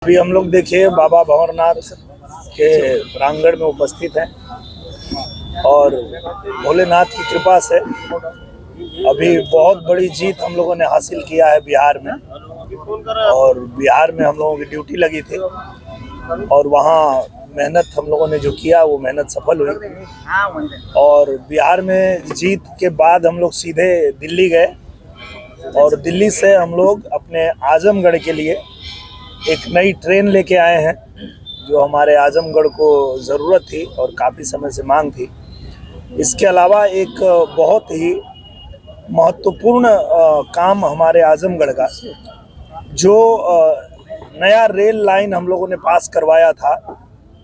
अभी हम लोग देखिए बाबा भंवरनाथ के प्रांगण में उपस्थित हैं और भोलेनाथ की कृपा से अभी बहुत बड़ी जीत हम लोगों ने हासिल किया है बिहार में। और बिहार में हम लोगों की ड्यूटी लगी थी और वहाँ मेहनत हम लोगों ने जो किया वो मेहनत सफल हुई। और बिहार में जीत के बाद हम लोग सीधे दिल्ली गए और दिल्ली से हम लोग अपने आजमगढ़ के लिए एक नई ट्रेन लेके आए हैं जो हमारे आजमगढ़ को ज़रूरत थी और काफ़ी समय से मांग थी। इसके अलावा एक बहुत ही महत्वपूर्ण काम हमारे आजमगढ़ का जो नया रेल लाइन हम लोगों ने पास करवाया था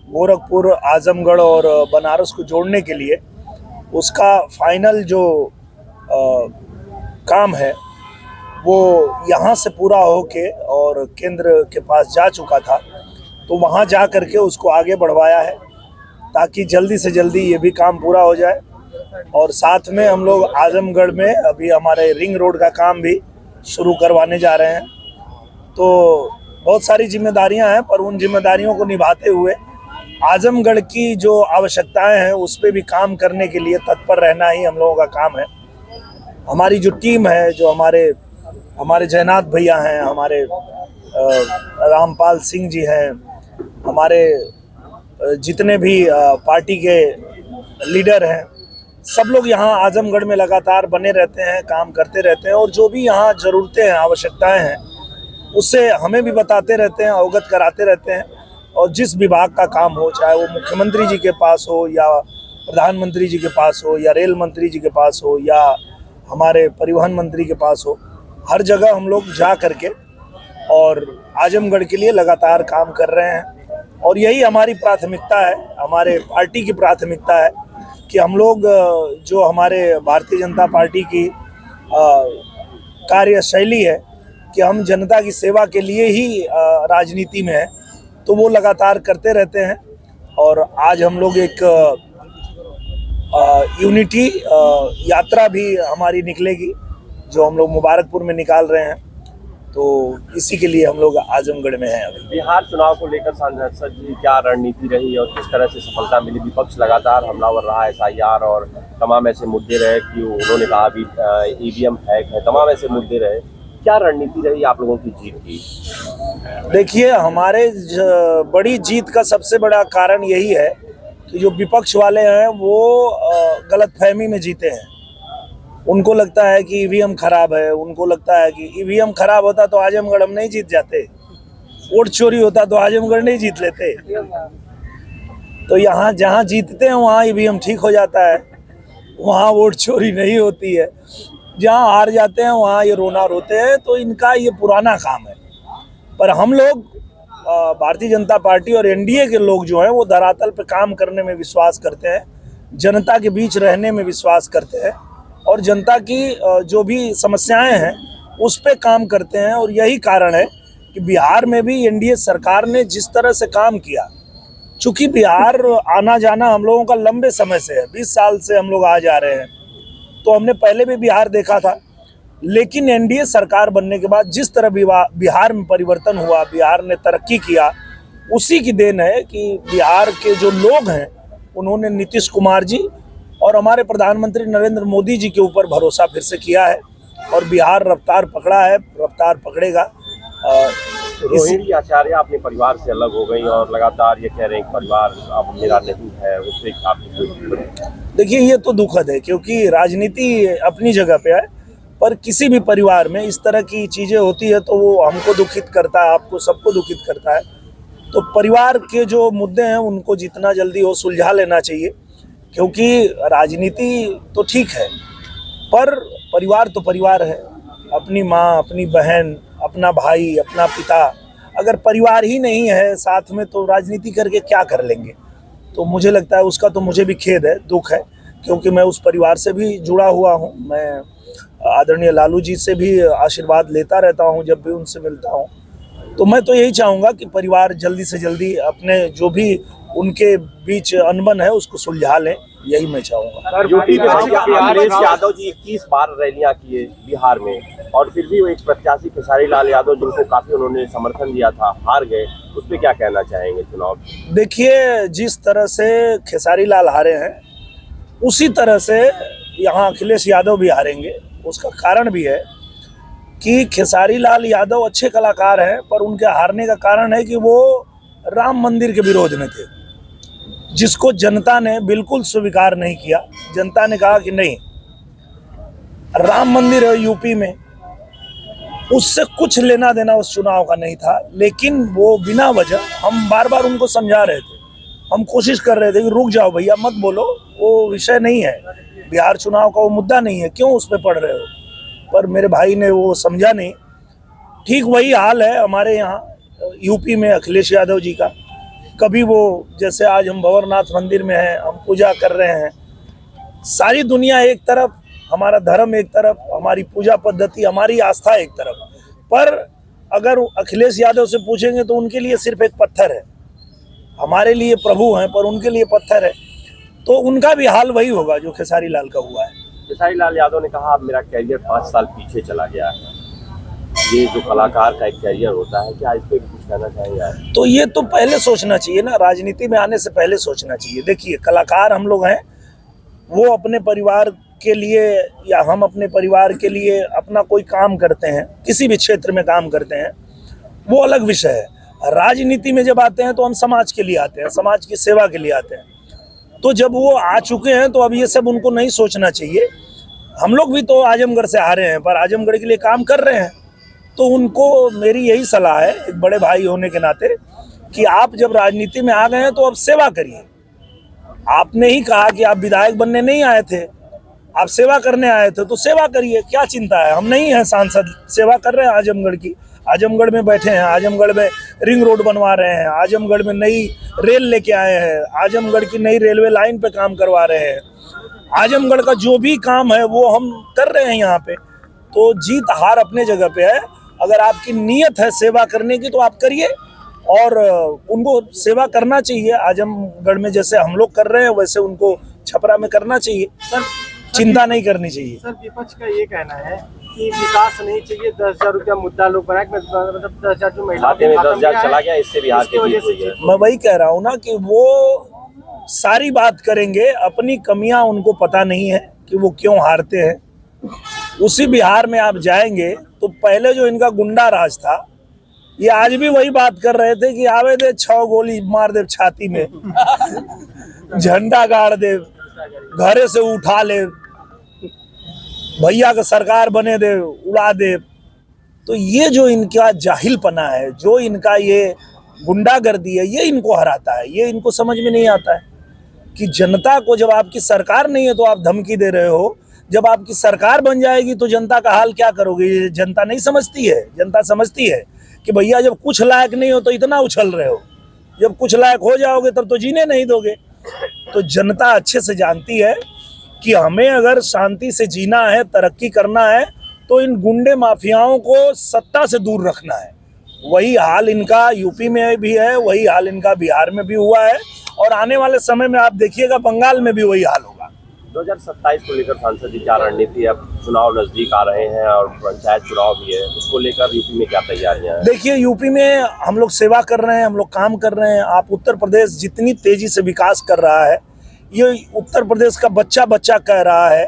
गोरखपुर आजमगढ़ और बनारस को जोड़ने के लिए, उसका फाइनल जो काम है वो यहाँ से पूरा होके और केंद्र के पास जा चुका था, तो वहाँ जा करके उसको आगे बढ़वाया है ताकि जल्दी से जल्दी ये भी काम पूरा हो जाए। और साथ में हम लोग आजमगढ़ में अभी हमारे रिंग रोड का काम भी शुरू करवाने जा रहे हैं। तो बहुत सारी जिम्मेदारियां हैं, पर उन जिम्मेदारियों को निभाते हुए आजमगढ़ की जो आवश्यकताएं हैं उस पर भी काम करने के लिए तत्पर रहना ही हम लोगों का काम है। हमारी जो टीम है, जो हमारे जयनाथ भैया हैं, हमारे रामपाल सिंह जी हैं, हमारे जितने भी पार्टी के लीडर हैं, सब लोग यहाँ आजमगढ़ में लगातार बने रहते हैं, काम करते रहते हैं और जो भी यहाँ ज़रूरतें हैं, आवश्यकताएं हैं, उससे हमें भी बताते रहते हैं, अवगत कराते रहते हैं। और जिस विभाग का काम हो, चाहे वो मुख्यमंत्री जी के पास हो या प्रधानमंत्री जी के पास हो या रेल मंत्री जी के पास हो या हमारे परिवहन मंत्री के पास हो, हर जगह हम लोग जा करके और आजमगढ़ के लिए लगातार काम कर रहे हैं। और यही हमारी प्राथमिकता है, हमारे पार्टी की प्राथमिकता है कि हम लोग जो हमारे भारतीय जनता पार्टी की कार्यशैली है कि हम जनता की सेवा के लिए ही राजनीति में हैं, तो वो लगातार करते रहते हैं। और आज हम लोग एक यूनिटी यात्रा भी हमारी निकलेगी जो हम लोग मुबारकपुर में निकाल रहे हैं, तो इसी के लिए हम लोग आजमगढ़ में हैं। अभी बिहार चुनाव को लेकर सांसद जी क्या रणनीति रही और किस तरह से सफलता मिली? विपक्ष लगातार हमलावर रहा, SIR और तमाम ऐसे मुद्दे रहे कि उन्होंने कहा अभी EVM हैक है, तमाम ऐसे मुद्दे रहे। क्या रणनीति रही आप लोगों की जीत की? देखिए, हमारे बड़ी जीत का सबसे बड़ा कारण यही है कि जो विपक्ष वाले हैं वो गलतफहमी में जीते हैं। उनको लगता है कि EVM खराब है, उनको लगता है कि EVM खराब होता तो आजमगढ़ हम नहीं जीत जाते, वोट चोरी होता तो आजमगढ़ नहीं जीत लेते। तो यहाँ जहाँ जीतते हैं वहाँ EVM ठीक हो जाता है, वहाँ वोट चोरी नहीं होती है। जहाँ हार जाते हैं वहाँ ये रोना रोते हैं। तो इनका ये पुराना काम है। पर हम लोग भारतीय जनता पार्टी और NDA के लोग जो हैं वो धरातल पे काम करने में विश्वास करते हैं, जनता के बीच रहने में विश्वास करते हैं और जनता की जो भी समस्याएं हैं उस पे काम करते हैं। और यही कारण है कि बिहार में भी NDA सरकार ने जिस तरह से काम किया, चूँकि बिहार आना जाना हम लोगों का लंबे समय से है, 20 साल से हम लोग आ जा रहे हैं, तो हमने पहले भी बिहार देखा था। लेकिन NDA सरकार बनने के बाद जिस तरह बिहार में परिवर्तन हुआ, बिहार ने तरक्की किया, उसी की देन है कि बिहार के जो लोग हैं उन्होंने नीतीश कुमार जी और हमारे प्रधानमंत्री नरेंद्र मोदी जी के ऊपर भरोसा फिर से किया है और बिहार रफ्तार पकड़ा है, रफ्तार पकड़ेगा। रोहिणी आचार्य अपने परिवार से अलग हो गई और लगातार ये कह रहे हैं परिवार अब मेरा नहीं है, उससे देखिए, ये तो दुखद है क्योंकि राजनीति अपनी जगह पे है, पर किसी भी परिवार में इस तरह की चीज़ें होती है तो वो हमको दुखित करता है, आपको सबको दुखित करता है। तो परिवार के जो मुद्दे हैं उनको जितना जल्दी हो सुलझा लेना चाहिए, क्योंकि राजनीति तो ठीक है पर परिवार तो परिवार है। अपनी माँ, अपनी बहन, अपना भाई, अपना पिता, अगर परिवार ही नहीं है साथ में तो राजनीति करके क्या कर लेंगे? तो मुझे लगता है उसका तो मुझे भी खेद है, दुख है, क्योंकि मैं उस परिवार से भी जुड़ा हुआ हूँ। मैं आदरणीय लालू जी से भी आशीर्वाद लेता रहता हूँ जब भी उनसे मिलता हूँ। तो मैं तो यही चाहूँगा कि परिवार जल्दी से जल्दी अपने जो भी उनके बीच अनबन है उसको सुलझा लें, यही मैं चाहूँगा। अखिलेश यादव जी 21 बार रैलियां किए बिहार में और फिर भी वो एक प्रत्याशी खेसारी लाल यादव जिनको काफी उन्होंने समर्थन दिया था, हार गए। उस पर क्या कहना चाहेंगे चुनाव? देखिए, जिस तरह से खेसारी लाल हारे हैं उसी तरह से यहाँ अखिलेश यादव भी हारेंगे। उसका कारण भी है कि खेसारी लाल यादव अच्छे कलाकार हैं, पर उनके हारने का कारण है कि वो राम मंदिर के विरोध में थे, जिसको जनता ने बिल्कुल स्वीकार नहीं किया। जनता ने कहा कि नहीं, राम मंदिर है यूपी में, उससे कुछ लेना देना उस चुनाव का नहीं था। लेकिन वो बिना वजह, हम बार बार उनको समझा रहे थे, हम कोशिश कर रहे थे कि रुक जाओ भैया, मत बोलो, वो विषय नहीं है, बिहार चुनाव का वो मुद्दा नहीं है, क्यों उस पर पढ़ रहे हो। पर मेरे भाई ने वो समझा नहीं। ठीक वही हाल है हमारे यहाँ यूपी में अखिलेश यादव जी का। कभी वो, जैसे आज हम भंवरनाथ मंदिर में हैं, हम पूजा कर रहे हैं, सारी दुनिया एक तरफ, हमारा धर्म एक तरफ, हमारी पूजा पद्धति, हमारी आस्था एक तरफ। पर अगर अखिलेश यादव से पूछेंगे तो उनके लिए सिर्फ एक पत्थर है, हमारे लिए प्रभु हैं पर उनके लिए पत्थर है। तो उनका भी हाल वही होगा जो खेसारी लाल का हुआ है। खेसारी लाल यादव ने कहा अब मेरा कैरियर 5 साल पीछे चला गया है। ये जो कलाकार का एक कैरियर होता है, क्या इस पे कुछ कहना चाहेंगे? तो ये तो पहले सोचना चाहिए ना, राजनीति में आने से पहले सोचना चाहिए। देखिए, कलाकार हम लोग हैं, वो अपने परिवार के लिए या हम अपने परिवार के लिए अपना कोई काम करते हैं, किसी भी क्षेत्र में काम करते हैं, वो अलग विषय है। राजनीति में जब आते हैं तो हम समाज के लिए आते हैं, समाज की सेवा के लिए आते हैं। तो जब वो आ चुके हैं तो अब ये सब उनको नहीं सोचना चाहिए। हम लोग भी तो आजमगढ़ से आ रहे हैं, पर आजमगढ़ के लिए काम कर रहे हैं। तो उनको मेरी यही सलाह है, एक बड़े भाई होने के नाते, कि आप जब राजनीति में आ गए हैं तो अब सेवा करिए। आपने ही कहा कि आप विधायक बनने नहीं आए थे, आप सेवा करने आए थे, तो सेवा करिए, क्या चिंता है। हम नहीं हैं सांसद, सेवा कर रहे हैं आजमगढ़ की। आजमगढ़ में बैठे हैं, आजमगढ़ में रिंग रोड बनवा रहे हैं, आजमगढ़ में नई रेल लेके आए हैं, आजमगढ़ की नई रेलवे लाइन पे काम करवा रहे हैं। आजमगढ़ का जो भी काम है वो हम कर रहे हैं यहाँ पे। तो जीत हार अपने जगह पे है। अगर आपकी नीयत है सेवा करने की तो आप करिए, और उनको सेवा करना चाहिए। आजमगढ़ में जैसे हम लोग कर रहे हैं वैसे उनको छपरा में करना चाहिए। सर, चिंता नहीं करनी चाहिए। सर, विपक्ष का ये कहना है कि विकास नहीं चाहिए, 10,000 रुपया मुद्दा लोग बनाए, मतलब 10,000 जो महिला खाते में 10,000 चला गया, इससे बिहार के जीत हुई है। मैं वही कह रहा हूँ ना कि वो सारी बात करेंगे, अपनी कमियां उनको पता नहीं है कि वो क्यों हारते हैं। उसी बिहार में आप जाएंगे तो पहले जो इनका गुंडा राज था, ये आज भी वही बात कर रहे थे कि आवे दे 6 गोली मार दे छाती में, झंडा गाड़ दे, घरे से उठा ले, भैया का सरकार बने दे, उड़ा दे। तो ये जो इनका जाहिलपना है, जो इनका ये गुंडागर्दी है, ये इनको हराता है। ये इनको समझ में नहीं आता है कि जनता को जब आपकी सरकार नहीं है तो आप धमकी दे रहे हो, जब आपकी सरकार बन जाएगी तो जनता का हाल क्या करोगे। ये जनता नहीं समझती है। जनता समझती है कि भैया जब कुछ लायक नहीं हो तो इतना उछल रहे हो, जब कुछ लायक हो जाओगे तब तो जीने नहीं दोगे। तो जनता अच्छे से जानती है कि हमें अगर शांति से जीना है, तरक्की करना है, तो इन गुंडे माफियाओं को सत्ता से दूर रखना है। वही हाल इनका यूपी में भी है, वही हाल इनका बिहार में भी हुआ है, और आने वाले समय में आप देखिएगा बंगाल में भी वही हाल होगा। 2027 को लेकर सांसद जी क्या रणनीति है? अब चुनाव नजदीक आ रहे हैं और पंचायत चुनाव भी है, उसको लेकर यूपी में क्या तैयारियां हैं? देखिए, यूपी में हम लोग सेवा कर रहे हैं, हम लोग काम कर रहे हैं। आप उत्तर प्रदेश जितनी तेजी से विकास कर रहा है, ये उत्तर प्रदेश का बच्चा बच्चा कह रहा है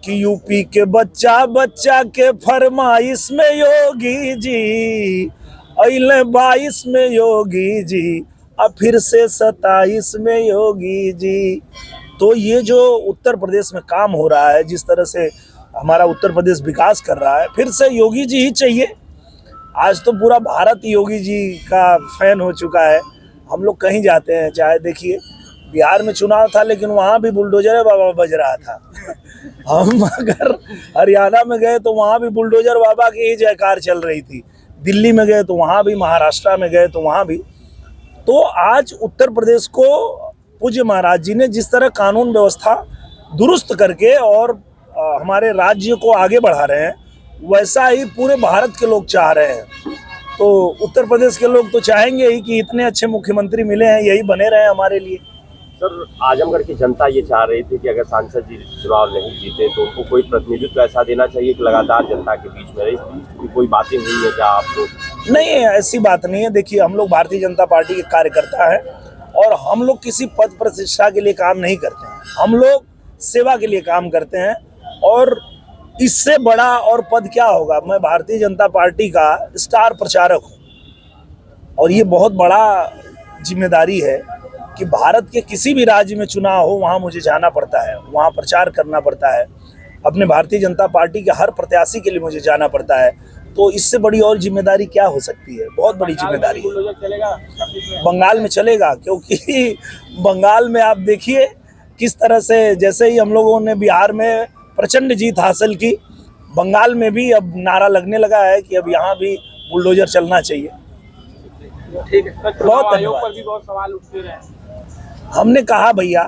कि यूपी के बच्चा बच्चा के फरमाइश में योगी जी, अइले 22 में योगी जी, अब फिर से 27 में योगी जी। तो ये जो उत्तर प्रदेश में काम हो रहा है, जिस तरह से हमारा उत्तर प्रदेश विकास कर रहा है, फिर से योगी जी ही चाहिए। आज तो पूरा भारत योगी जी का फैन हो चुका है। हम लोग कहीं जाते हैं, चाहे देखिए बिहार में चुनाव था लेकिन वहाँ भी बुलडोजर बाबा बज रहा था। हम अगर हरियाणा में गए तो वहाँ भी बुलडोजर बाबा की ही जयकार चल रही थी। दिल्ली में गए तो वहाँ भी, महाराष्ट्र में गए तो वहाँ भी। तो आज उत्तर प्रदेश को पूज्य महाराज जी ने जिस तरह कानून व्यवस्था दुरुस्त करके और हमारे राज्य को आगे बढ़ा रहे हैं, वैसा ही पूरे भारत के लोग चाह रहे हैं। तो उत्तर प्रदेश के लोग तो चाहेंगे ही कि इतने अच्छे मुख्यमंत्री मिले हैं, यही बने रहे हमारे लिए। सर आजमगढ़ की जनता ये चाह रही थी कि अगर सांसद जी चुनाव नहीं जीते तो उनको कोई प्रतिनिधित्व ऐसा देना चाहिए कि लगातार जनता के बीच में रहे। इस बीच की कोई बातें हुई है क्या आपको? नहीं, ऐसी बात नहीं है। देखिए, हम लोग भारतीय जनता पार्टी के कार्यकर्ता हैं और हम लोग किसी पद प्रतिष्ठा के लिए काम नहीं करते हैं। हम लोग सेवा के लिए काम करते हैं और इससे बड़ा और पद क्या होगा। मैं भारतीय जनता पार्टी का स्टार प्रचारक हूँ और ये बहुत बड़ा जिम्मेदारी है कि भारत के किसी भी राज्य में चुनाव हो वहाँ मुझे जाना पड़ता है, वहाँ प्रचार करना पड़ता है। अपने भारतीय जनता पार्टी के हर प्रत्याशी के लिए मुझे जाना पड़ता है। तो इससे बड़ी और जिम्मेदारी क्या हो सकती है। बहुत बड़ी जिम्मेदारी है। बंगाल में चलेगा, क्योंकि बंगाल में आप देखिए किस तरह से, जैसे ही हम लोगों ने बिहार में प्रचंड जीत हासिल की, बंगाल में भी अब नारा लगने लगा है कि अब यहाँ भी बुलडोजर चलना चाहिए। ठीक है। बहुत आयोग पर भी बहुत सवाल उठते रहे। हमने कहा भैया